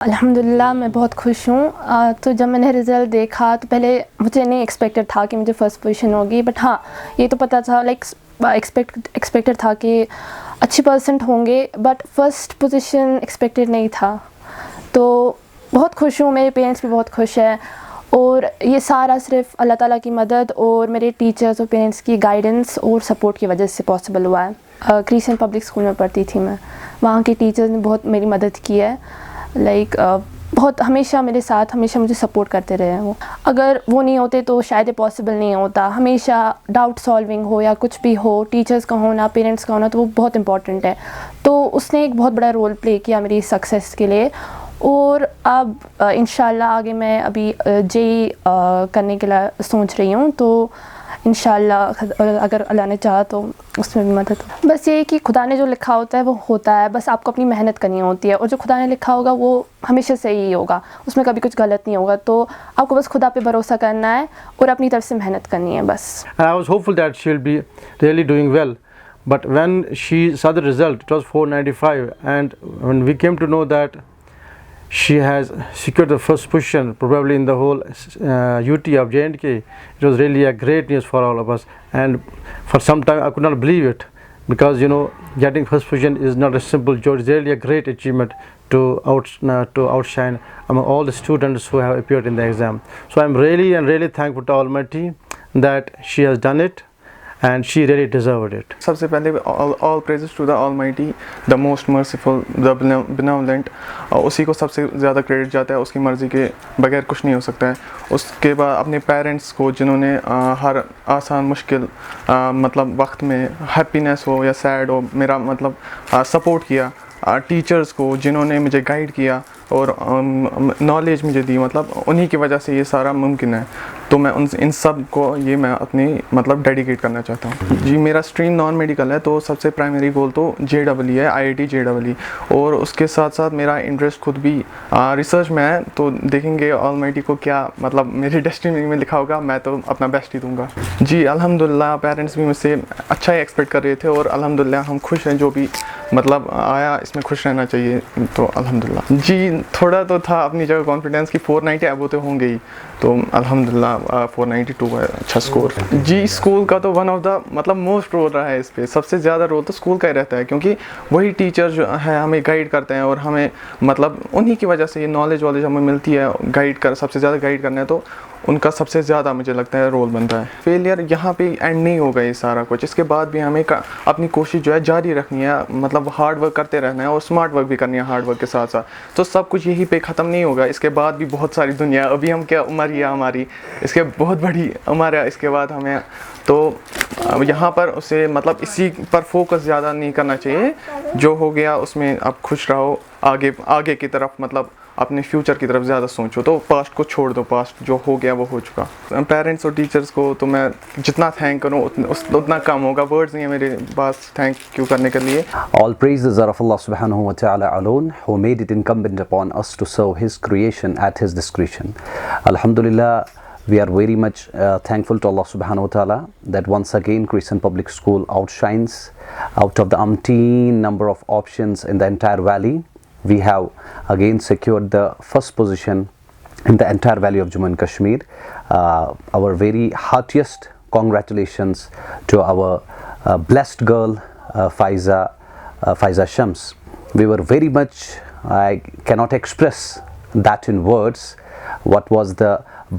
الحمدللہ میں بہت خوش ہوں. تو جب میں نے رزلٹ دیکھا تو پہلے مجھے نہیں ایکسپیکٹڈ تھا کہ مجھے فرسٹ پوزیشن ہوگی، بٹ ہاں یہ تو پتہ تھا ایکسپیکٹڈ تھا کہ اچھی پرسنٹ ہوں گے، بٹ فرسٹ پوزیشن ایکسپیکٹڈ نہیں تھا. تو بہت خوش ہوں، میرے پیرنٹس بھی بہت خوش ہیں، اور یہ سارا صرف اللہ تعالیٰ کی مدد اور میرے ٹیچرز اور پیرنٹس کی گائیڈنس اور سپورٹ کی وجہ سے پاسبل ہوا ہے. کریسچن پبلک اسکول میں پڑھتی تھی میں، وہاں کے ٹیچرز نے بہت میری مدد کی ہے، بہت ہمیشہ میرے ساتھ، ہمیشہ مجھے سپورٹ کرتے رہے ہیں وہ. اگر وہ نہیں ہوتے تو شاید یہ پاسبل نہیں ہوتا. ہمیشہ ڈاؤٹ سالونگ ہو یا کچھ بھی ہو، ٹیچرز کا ہونا، پیرنٹس کا ہونا، تو وہ بہت امپورٹنٹ ہے. تو اس نے ایک بہت بڑا رول پلے کیا میری سکسیس کے لیے. اور اب انشاءاللہ آگے میں ابھی جے کرنے کے لیے سوچ رہی ہوں، تو انشاءاللہ اگر اللہ نے چاہا تو اس میں بھی مدد. بس یہ کہ خدا نے جو لکھا ہوتا ہے وہ ہوتا ہے، بس آپ کو اپنی محنت کرنی ہوتی ہے، اور جو خدا نے لکھا ہوگا وہ ہمیشہ صحیح ہی ہوگا، اس میں کبھی کچھ غلط نہیں ہوگا. تو آپ کو بس خدا پہ بھروسہ کرنا ہے اور اپنی طرف سے محنت کرنی ہے بس. I was hopeful that she will be really doing well, but when she saw the result, it was 495, and when we came to know that she has secured the first position probably in the whole UT of J&K, it was really a great news for all of us. And for some time I could not believe it, because getting first position is not a simple job. It's really a great achievement to outshine among all the students who have appeared in the exam. So I'm really and really thankful to Almighty that she has done it, and she really deserved it. سب سے پہلے all praises to the Almighty, the most merciful, the benevolent. اسی کو سب سے زیادہ credit جاتا ہے، اس کی مرضی کے بغیر کچھ نہیں ہو سکتا ہے. اس کے بعد اپنے پیرنٹس کو جنہوں نے ہر آسان مشکل مطلب وقت میں ہیپینس ہو یا سیڈ ہو میرا مطلب سپورٹ کیا. ٹیچرز کو جنہوں نے مجھے گائیڈ کیا اور نالج مجھے دی، مطلب انہی کی وجہ سے یہ سارا ممکن ہے. تو میں ان سب کو یہ میں اپنی مطلب ڈیڈیکیٹ کرنا چاہتا ہوں. جی میرا اسٹریم نان میڈیکل ہے، تو سب سے پرائمری گول تو JEE ہے، IIT JEE. اور اس کے ساتھ ساتھ میرا انٹرسٹ خود بھی ریسرچ میں ہے. تو دیکھیں گے آلمائٹی کو کیا مطلب میری ڈیسٹینی میں لکھا ہوگا، میں تو اپنا بیسٹ ہی دوں گا. جی الحمدللہ پیرنٹس بھی مجھ سے اچھا ہی ایکسپیکٹ کر رہے تھے، اور الحمدللہ ہم خوش ہیں. جو بھی مطلب آیا اس میں خوش رہنا چاہیے. تو الحمدللہ جی تھوڑا تو تھا اپنی جگہ کانفیڈینس کی 490 ابو تو ہوں گے ہی، تو الحمدللہ 492 ہے اچھا اسکور. جی اسکول کا تو ون آف دا مطلب موسٹ رول رہا ہے اس پہ. سب سے زیادہ رول تو اسکول کا ہی رہتا ہے، کیونکہ وہی ٹیچر جو ہے ہمیں گائیڈ کرتے ہیں، اور ہمیں مطلب انہی کی وجہ سے یہ نالج ہمیں ملتی ہے. سب سے زیادہ گائیڈ کرنا ہے تو ان کا سب سے زیادہ مجھے لگتا ہے رول بنتا ہے. فیلئر یہاں پہ اینڈ نہیں ہوگا یہ سارا کچھ. اس کے بعد بھی ہمیں اپنی کوشش جو ہے جاری رکھنی ہے، مطلب ہارڈ ورک کرتے رہنا ہے، اور اسمارٹ ورک بھی کرنی ہے ہارڈ ورک کے ساتھ ساتھ. تو سب کچھ یہی پہ ختم نہیں ہوگا. اس کے بعد بھی بہت ساری دنیا، ابھی ہم کیا عمر ہی ہے ہماری، اس کے بہت بڑی عمر ہے اس کے بعد ہمیں. تو یہاں پر اسے مطلب اسی پر فوکس زیادہ نہیں کرنا چاہیے. جو ہو گیا اس میں آپ خوش رہو، آگے کی طرف مطلب اپنے فیوچر کی طرف زیادہ سوچو. تو پاسٹ کو چھوڑ دو، پاسٹ جو ہو گیا وہ ہو چکا. پیرنٹس اور ٹیچرز کو تو میں جتنا تھینک کروں اتنا کم ہوگا. ورڈز نہیں ہے میرے پاس تھینک یو کرنے کے لیے. All praises are of Allah subhanahu wa ta'ala alone, who made it incumbent upon us to serve His creation at His discretion. Alhamdulillah, we are very much thankful to Allah subhanahu wa ta'ala that once again Crescent Public School outshines out of the umpteen number of options in the entire valley. We have again secured the first position in the entire valley of Jammu and Kashmir. Our very heartiest congratulations to our blessed girl Faiza Shams. We were very much, I cannot express that in words, what was the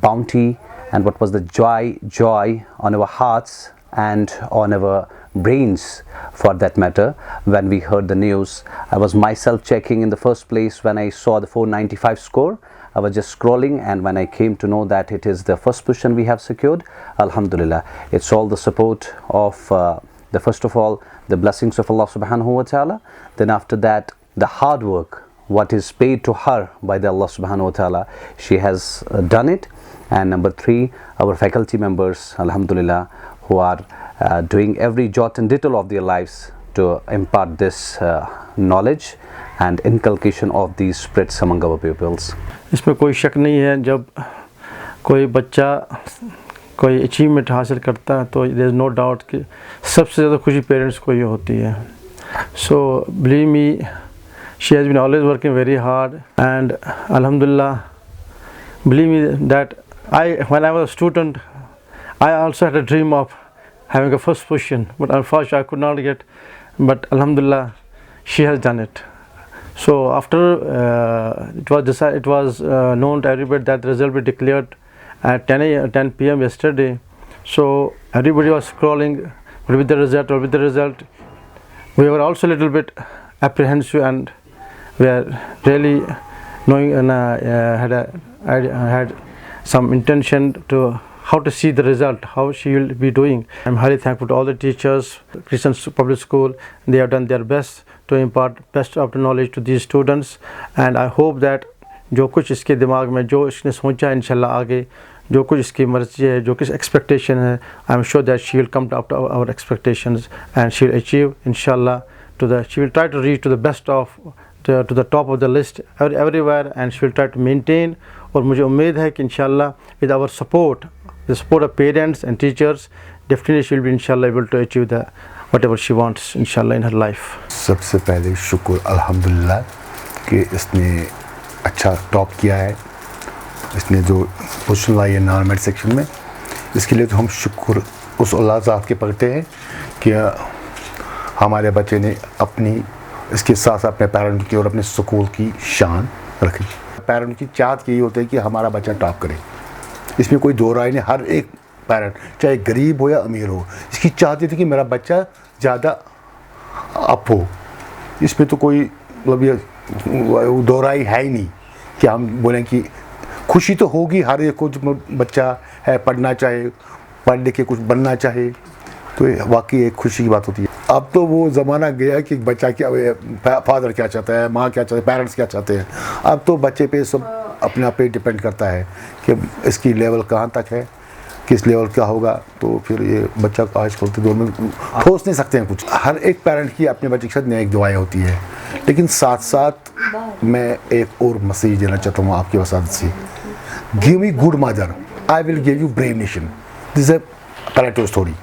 bounty and what was the joy on our hearts and on our brains for that matter when we heard the news. I was myself checking in the first place when I saw the 495 score. I was just scrolling, and when I came to know that it is the first position we have secured, alhamdulillah, it's all the support of first of all the blessings of Allah subhanahu wa ta'ala. Then after that the hard work what is paid to her by the Allah subhanahu wa ta'ala, she has done it. And number 3, our faculty members, alhamdulillah, who are doing every jot and tittle of their lives to impart this knowledge and inculcation of these spirits among our pupils. اس میں کوئی شک نہیں ہے، جب کوئی بچہ کوئی achievement حاصل کرتا ہے تو دیر از نو ڈاؤٹ کہ سب سے زیادہ خوشی پیرنٹس کو یہ ہوتی ہے. So believe me She has been always working very hard, and alhamdulillah, believe me that when I was a student, I also had a dream of having a first position, but unfortunately I could not get. But alhamdulillah, she has done it. So after it was known to everybody that the result will be declared at 10 p.m. yesterday. So everybody was scrolling with the result. We were also a little bit apprehensive, and we are really knowing and had some intention to how to see the result, how she will be doing. I'm highly thankful to all the teachers, Christian Public School. They have done their best to impart best of the knowledge to these students, and I hope that جو کچھ اس کے دماغ میں جو اس نے سوچا ہے انشاءاللہ آگے جو کچھ اس کی مرضی ہے جو کچھ ایکسپیکٹیشن ہے I am sure that she will come up to our expectations and she will achieve انشاءاللہ she will try to reach to the best of to the top of the list everywhere and she will try to maintain. اور مجھے امید ہے کہ انشاءاللہ with our support the support of parents and teachers, definitely she will be inshallah able to achieve the whatever she wants inshallah in her life. سب سے پہلے شکر الحمدللہ کہ اس نے اچھا ٹاپ کیا ہے, اس نے جو پوزیشن لائی ہے نان میڈ سیکشن میں, اس کے لیے تو ہم شکر اس اللہ ذات کے پڑھتے ہیں کہ ہمارے بچے نے اپنی اس کے ساتھ اپنے پیرنٹ کی اور اپنے اسکول کی شان رکھی. پیرنٹ کی چاہت یہی ہوتی ہے کہ ہمارا بچہ ٹاپ کرے, اس میں کوئی دو رائے نہیں. ہر ایک پیرنٹ چاہے غریب ہو یا امیر ہو اس کی چاہتی تھی کہ میرا بچہ زیادہ اپ ہو. اس میں تو کوئی مطلب یہ دو رائے ہے ہی نہیں کہ ہم بولیں کہ خوشی تو ہوگی ہر ایک کو جو بچہ ہے پڑھنا چاہے پڑھ لکھ کے کچھ بننا چاہے تو واقعی ایک خوشی کی بات ہوتی ہے. اب تو وہ زمانہ گیا کہ بچہ کیا فادر کیا چاہتا ہے, ماں کیا چاہتے ہیں, پیرنٹس کیا چاہتے ہیں. اب تو بچے پہ سب اپنے آپ پہ ڈپینڈ کرتا ہے کہ اس کی لیول کہاں تک ہے, کس لیول کیا ہوگا. تو پھر یہ بچہ آج کل کے دور میں ٹھوس نہیں سکتے ہیں کچھ. ہر ایک پیرنٹ کی اپنے بچے کے ساتھ نیک دعائیں ہوتی ہے, لیکن ساتھ ساتھ میں ایک اور میسیج دینا چاہتا ہوں آپ کی وسادت سے. Give me good mother, I will give you brave nation. This a patriotic story.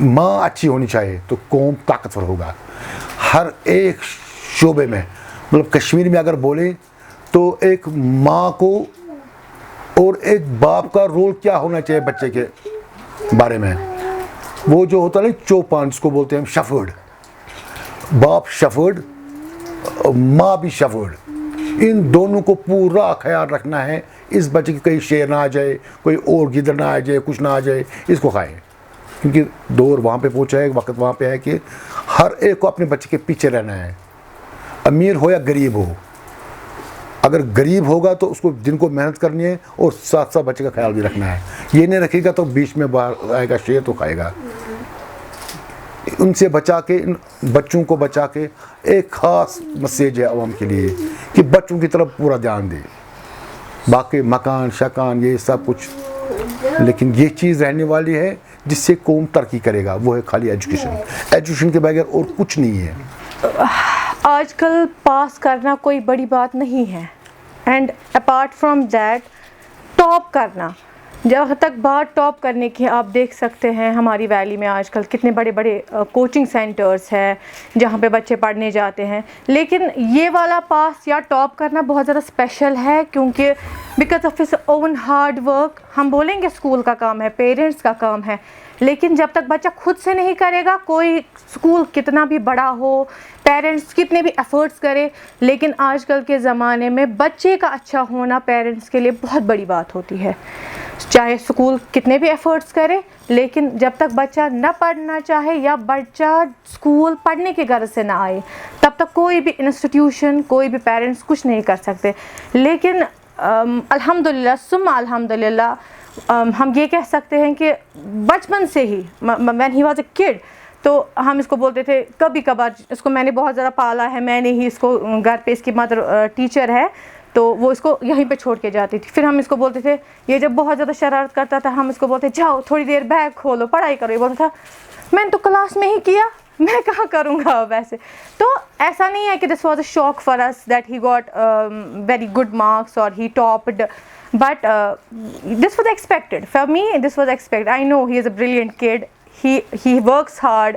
ماں اچھی ہونی چاہیے تو قوم طاقتور ہوگا. ہر ایک شعبے میں مطلب کشمیر میں اگر بولیں تو ایک ماں کو اور ایک باپ کا رول کیا ہونا چاہیے بچے کے بارے میں. وہ جو ہوتا ہے نا چوپان جس کو بولتے ہیں ہم شفرڈ, باپ شفرڈ ماں بھی شفرڈ, ان دونوں کو پورا خیال رکھنا ہے. اس بچے کی کہیں شیر نہ آ جائے, کوئی اور گدڑ نہ آ جائے, کچھ نہ آ جائے, اس کو کھائے. کیونکہ دور وہاں پہ پہنچا ہے, وقت وہاں پہ ہے کہ ہر ایک کو اپنے بچے کے پیچھے رہنا ہے, امیر ہو یا غریب ہو. اگر غریب ہوگا تو اس کو جن کو محنت کرنی ہے اور ساتھ ساتھ بچے کا خیال بھی رکھنا ہے. یہ نہیں رکھے گا تو بیچ میں باہر آئے گا شیر تو کھائے گا. ان سے بچا کے, ان بچوں کو بچا کے ایک خاص میسیج ہے عوام کے لیے کہ بچوں کی طرف پورا دھیان دے. باقی مکان شکان یہ سب کچھ, لیکن یہ چیز رہنے والی ہے جس سے قوم ترقی کرے گا, وہ ہے خالی ایجوکیشن. ایجوکیشن کے بغیر اور کچھ نہیں ہے. آج کل پاس کرنا کوئی بڑی بات نہیں ہے, and apart from that top کرنا, جہاں تک بات ٹاپ کرنے کی آپ دیکھ سکتے ہیں ہماری ویلی میں آج کل کتنے بڑے بڑے کوچنگ سینٹرز ہیں جہاں پہ بچے پڑھنے جاتے ہیں. لیکن یہ والا پاس یا ٹاپ کرنا بہت زیادہ اسپیشل ہے کیونکہ because of his own hard work. ہم بولیں گے اسکول کا کام ہے, پیرنٹس کا کام ہے, لیکن جب تک بچہ خود سے نہیں کرے گا, کوئی اسکول کتنا بھی بڑا ہو, پیرنٹس کتنے بھی ایفرٹس کرے, لیکن آج کل کے زمانے میں بچے کا اچھا ہونا پیرنٹس کے لیے بہت بڑی بات ہوتی ہے. چاہے اسکول کتنے بھی ایفرٹس کرے, لیکن جب تک بچہ نہ پڑھنا چاہے یا بچہ اسکول پڑھنے کے غرض سے نہ آئے تب تک کوئی بھی انسٹیٹیوشن, کوئی بھی پیرنٹس کچھ نہیں کر سکتے. لیکن الحمدللہ ثم الحمدللہ ہم یہ کہہ سکتے ہیں کہ بچپن سے ہی when he was a kid تو ہم اس کو بولتے تھے کبھی کبھار, اس کو میں نے بہت زیادہ پالا ہے, میں نے ہی اس کو گھر پہ, اس کی مدر ٹیچر ہے تو وہ اس کو یہیں پہ چھوڑ کے جاتی تھی. پھر ہم اس کو بولتے تھے, یہ جب بہت زیادہ شرارت کرتا تھا ہم اس کو بولتے جاؤ تھوڑی دیر بیگ کھولو پڑھائی کرو. یہ بولتا تھا میں نے تو کلاس میں ہی کیا, میں کہاں کروں گا ویسے. تو ایسا نہیں ہے کہ دس was a shock for us that he got very good marks اور he ٹاپڈ, but this was expected for me. This was expected. I know he is a brilliant kid. He works hard.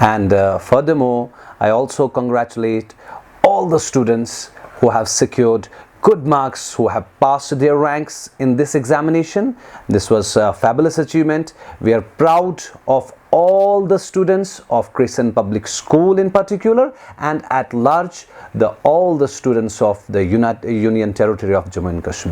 And furthermore, I also congratulate all the students who have secured good marks, who have passed their ranks in this examination. This was a fabulous achievement. We are proud of all the students of Crescent Public School in particular, and at large all the students of the Union Territory of Jammu and Kashmir.